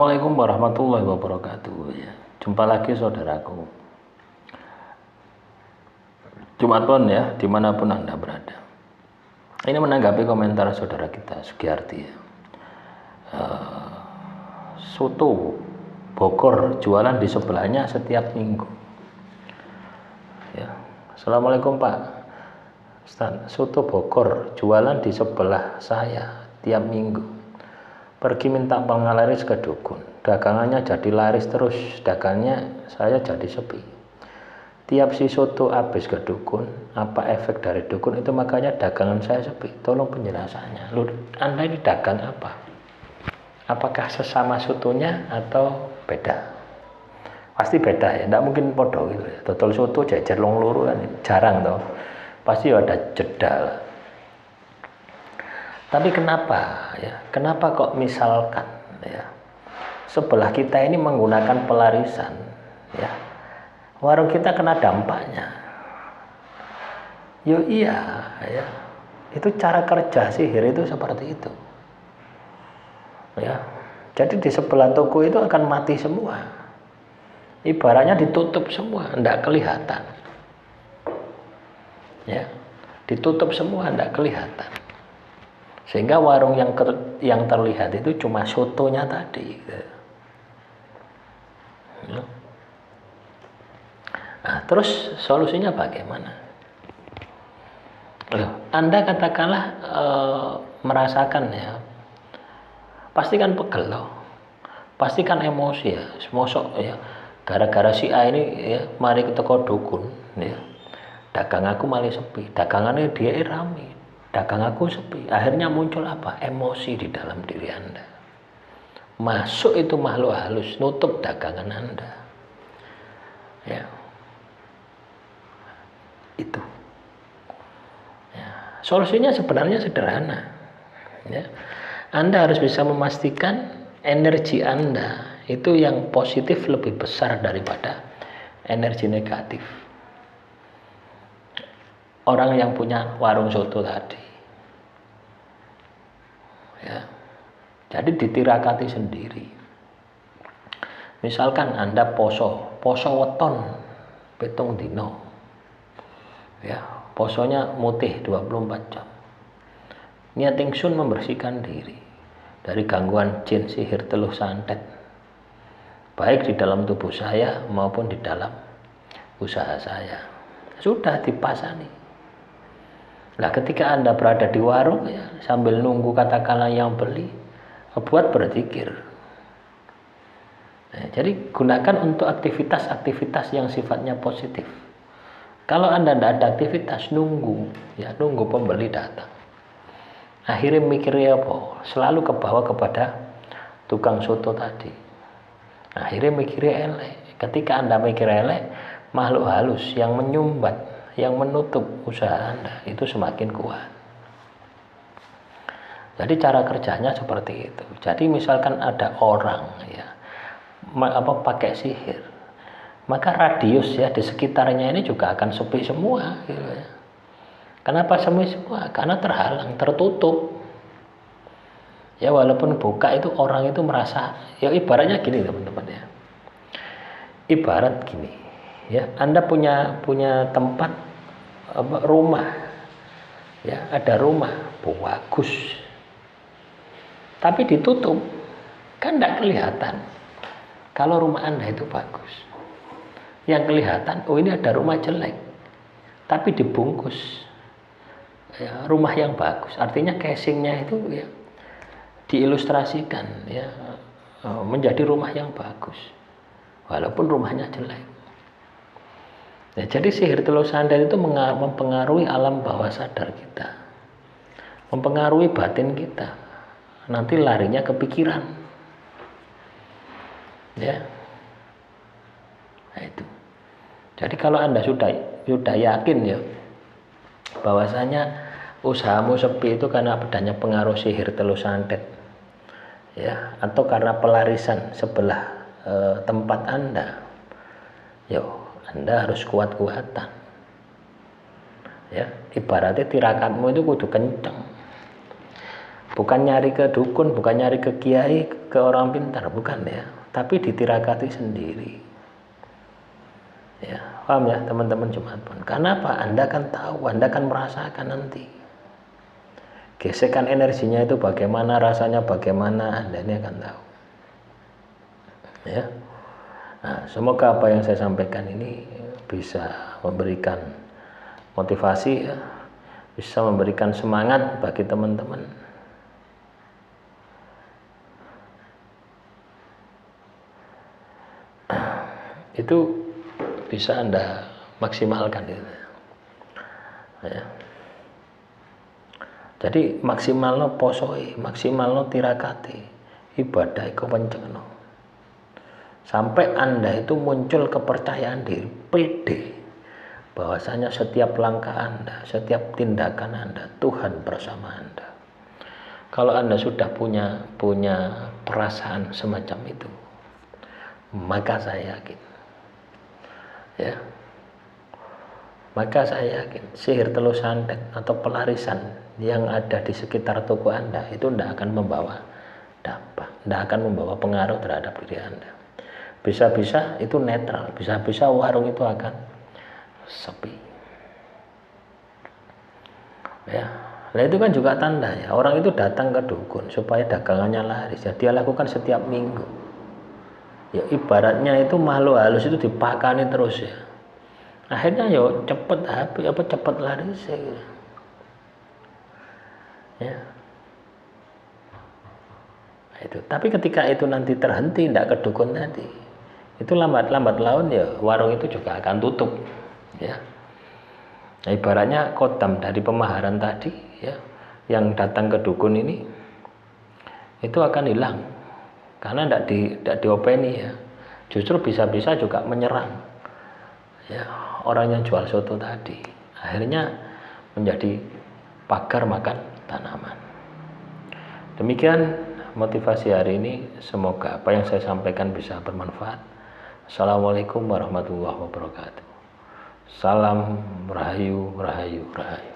Assalamualaikum warahmatullahi wabarakatuh ya. Jumpa lagi saudaraku. Jumat Pon ya, dimanapun Anda berada. Ini menanggapi komentar saudara kita Sugiyarti ya. Soto Bogor jualan di sebelahnya setiap minggu ya. Assalamualaikum Pak Ustaz, soto Bogor jualan di sebelah saya tiap minggu. Pergi minta penglaris ke dukun, dagangannya jadi laris terus, dagangnya saya jadi sepi. Tiap si soto habis ke dukun, apa efek dari dukun itu makanya dagangan saya sepi. Tolong penjelasannya. Lu, Anda ini dagang apa? Apakah sesama sotonya atau beda? Pasti beda ya, tidak mungkin podo gitu ya. Total soto jajar long luru kan jarang toh. Pasti ada jeda lah. Tapi kenapa ya? Kenapa kok misalkan ya sebelah kita ini menggunakan pelarisan ya, warung kita kena dampaknya? Yo iya ya, itu cara kerja sihir itu seperti itu ya. Jadi di sebelah toko itu akan mati semua, ibaratnya ditutup semua, tidak kelihatan ya, ditutup semua, tidak kelihatan. Sehingga warung yang terlihat itu cuma sotonya tadi. Nah, terus solusinya bagaimana? Loh, Anda katakanlah merasakan ya, pasti kan pegel loh, pasti kan emosi ya, semosok ya, gara-gara si A ini ya, mari ke toko dukun ya, dagang aku malah sepi, dagangannya dia rame, dagang aku sepi. Akhirnya muncul apa? Emosi di dalam diri Anda. Masuk itu makhluk halus, nutup dagangan Anda. Ya. Itu. Ya. Solusinya sebenarnya sederhana. Ya. Anda harus bisa memastikan energi Anda itu yang positif lebih besar daripada energi negatif. Orang yang punya warung soto tadi ya, jadi ditirakati sendiri. Misalkan Anda poso weton pitung dino ya, posonya mutih 24 jam, niat ingsun membersihkan diri dari gangguan jin, sihir, teluh santet, baik di dalam tubuh saya maupun di dalam usaha saya. Sudah dipasani. Nah, ketika Anda berada di warung ya, sambil nunggu katakanlah yang beli, buat berzikir. Nah, jadi gunakan untuk aktivitas-aktivitas yang sifatnya positif. Kalau Anda tidak ada aktivitas, nunggu pembeli datang. Akhirnya mikirnya apa? Selalu kebawa kepada tukang soto tadi. Akhirnya mikirnya elek. Ketika Anda mikir elek, makhluk halus yang menyumbat, yang menutup usaha Anda itu semakin kuat. Jadi cara kerjanya seperti itu. Jadi misalkan ada orang ya pakai sihir, maka radius ya di sekitarnya ini juga akan sepi semua gitu ya. Kenapa sepi semua? Karena terhalang, tertutup. Ya walaupun buka itu orang itu merasa ya, ibaratnya gini teman-teman ya. Ibarat gini ya, Anda punya tempat rumah ya, ada rumah bagus tapi ditutup, kan tidak kelihatan kalau rumah Anda itu bagus. Yang kelihatan, oh ini ada rumah jelek tapi dibungkus ya, rumah yang bagus. Artinya casingnya itu ya diilustrasikan ya, menjadi rumah yang bagus walaupun rumahnya jelek. Ya, jadi sihir teluh santet itu mempengaruhi alam bawah sadar kita, mempengaruhi batin kita. Nanti larinya ke pikiran, ya. Nah, itu. Jadi kalau Anda sudah yakin ya, bahwasanya usahamu sepi itu karena adanya pengaruh sihir teluh santet, ya, atau karena pelarisan sebelah tempat Anda, yo. Anda harus kuat-kuatan ya, ibaratnya tirakatmu itu kudu kenceng. Bukan nyari ke dukun, bukan nyari ke kiai, ke orang pintar, bukan ya. Tapi ditirakati sendiri. Ya, paham ya teman-teman Jumat Pon. Karena apa? Anda kan tahu, Anda kan merasakan nanti. Gesekan energinya itu bagaimana, rasanya bagaimana, Anda ini akan tahu. Ya. Nah, semoga apa yang saya sampaikan ini bisa memberikan motivasi ya, bisa memberikan semangat bagi teman-teman. Itu bisa Anda maksimalkan itu. Ya. Jadi maksimalno posoi, maksimalno tirakati, ibadah iku pencengno. Sampai Anda itu muncul kepercayaan diri, pede, bahwasanya setiap langkah Anda, setiap tindakan Anda, Tuhan bersama Anda. Kalau Anda sudah punya perasaan semacam itu, maka saya yakin, ya, maka saya yakin sihir telur santet atau pelarisan yang ada di sekitar toko Anda itu tidak akan membawa dampak, tidak akan membawa pengaruh terhadap diri Anda. Bisa-bisa itu netral, bisa-bisa warung itu akan sepi. Ya, nah itu kan juga tanda ya, orang itu datang ke dukun supaya dagangannya laris. Ya, dia lakukan setiap minggu. Ya ibaratnya itu makhluk halus itu dipakani terus ya. Akhirnya yo cepet laris ya. Nah, itu. Tapi ketika itu nanti terhenti, tidak ke dukun tadi, itu lambat laun ya warung itu juga akan tutup ya. Nah, ibaratnya kodam dari pemaharan tadi ya, yang datang ke dukun ini itu akan hilang karena tidak diopeni ya. Justru bisa-bisa juga menyerang ya orang yang jual soto tadi, akhirnya menjadi pagar makan tanaman. Demikian motivasi hari ini, semoga apa yang saya sampaikan bisa bermanfaat. Assalamualaikum warahmatullahi wabarakatuh. Salam rahayu, rahayu, rahayu.